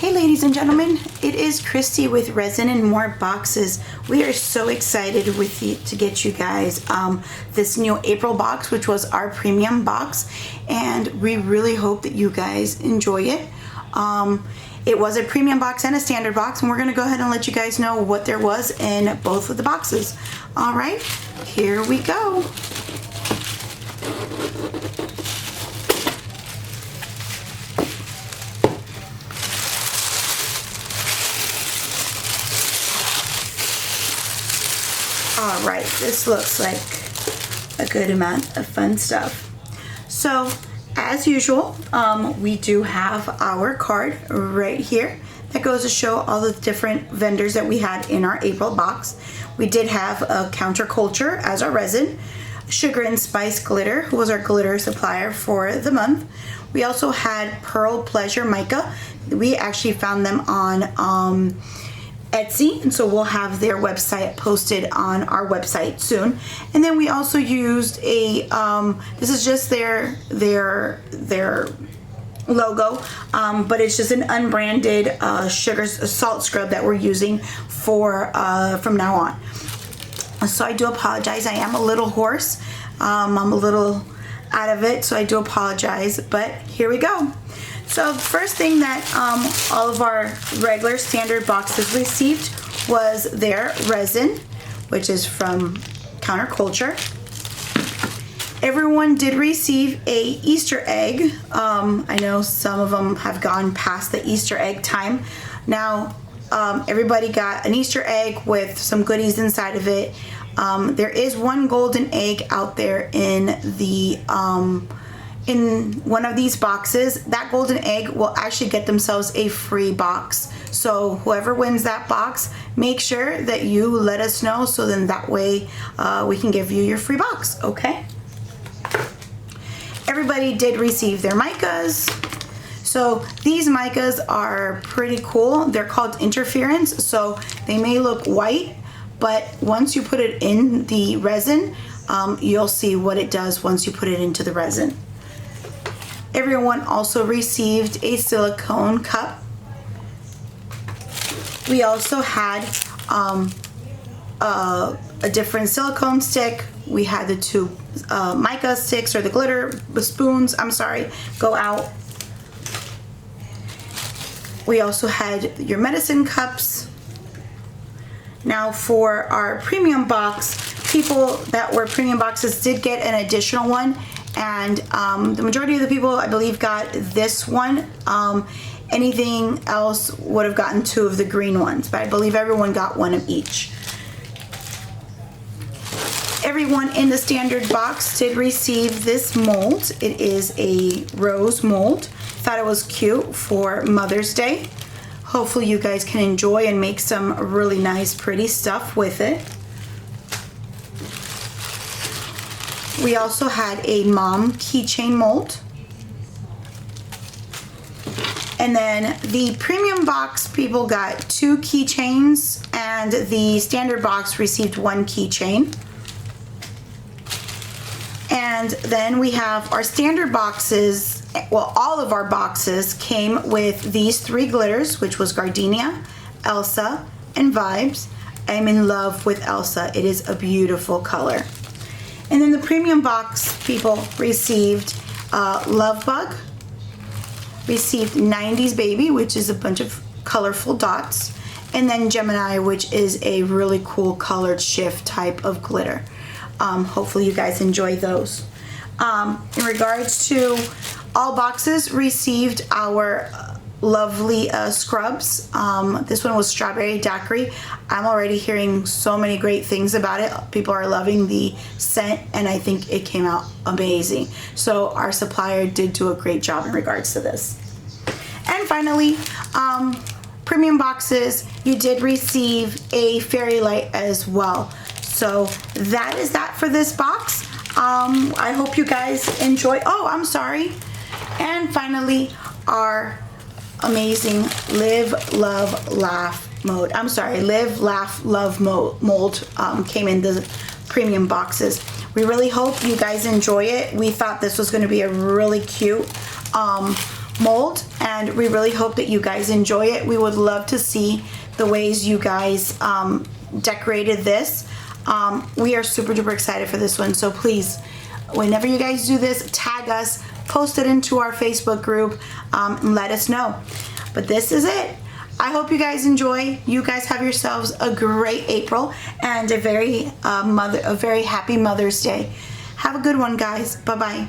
Hey ladies and gentlemen, it is Christy with Resin and More Boxes. We are so excited to get you guys this new April box, which was our premium box, and we really hope that you guys enjoy it. It was a premium box and a standard box, and we're gonna go ahead and let you guys know what there was in both of the boxes. All right, here we go. All right, this looks like a good amount of fun stuff. So, as usual, we do have our card right here that goes to show all the different vendors that we had in our April box. We did have a Counterculture as our resin, Sugar and Spice Glitter, who was our glitter supplier for the month. We also had Pearl Pleasure Mica. We actually found them on Etsy, and so we'll have their website posted on our website soon. And then we also used a this is just their logo, but it's just an unbranded sugar salt scrub that we're using for from now on. So I do apologize, I am a little hoarse. I'm a little out of it, so I do apologize, but here we go. So the first thing that all of our regular standard boxes received was their resin, which is from Counterculture. Everyone did receive a Easter egg. I know some of them have gone past the Easter egg time. Now, everybody got an Easter egg with some goodies inside of it. There is one golden egg out there in the in one of these boxes. That golden egg will actually get themselves a free box. So whoever wins that box, make sure that you let us know, so then that way we can give you your free box, okay? Everybody did receive their micas. So these micas are pretty cool. They're called interference, so they may look white, but once you put it in the resin, you'll see what it does once you put it into the resin. Everyone also received a silicone cup. We also had a different silicone stick. We had the two mica sticks, or the glitter spoons, I'm sorry, go out. We also had your medicine cups. Now for our premium box, people that were premium boxes did get an additional one, and the majority of the people, I believe, got this one. Anything else would have gotten two of the green ones, but I believe everyone got one of each. Everyone in the standard box did receive this mold. It is a rose mold. Thought it was cute for Mother's Day. Hopefully you guys can enjoy and make some really nice, pretty stuff with it. We also had a mom keychain mold. And then the premium box people got two keychains, and the standard box received one keychain. And then we have our standard boxes. Well, all of our boxes came with these three glitters, which was Gardenia, Elsa, and Vibes. I'm in love with Elsa. It is a beautiful color. And then the premium box people received Love Bug, received 90s Baby, which is a bunch of colorful dots, and then Gemini, which is a really cool colored shift type of glitter. Hopefully you guys enjoy those. In regards to all boxes received our lovely scrubs. This one was Strawberry Daiquiri. I'm already hearing so many great things about it. People are loving the scent, and I think it came out amazing. So our supplier did do a great job in regards to this. And finally, premium boxes, you did receive a fairy light as well. So that is that for this box. I hope you guys enjoy. Oh, I'm sorry. And finally, our amazing Live, Love, Laugh mode. I'm sorry, Live, Laugh, Love mold came in the premium boxes. We really hope you guys enjoy it. We thought this was going to be a really cute mold, and we really hope that you guys enjoy it. We would love to see the ways you guys decorated this. We are super duper excited for this one, so please, whenever you guys do this, tag us, post it into our Facebook group, and let us know. But this is it. I hope you guys enjoy. You guys have yourselves a great April and a very happy Mother's Day. Have a good one, guys. Bye-bye.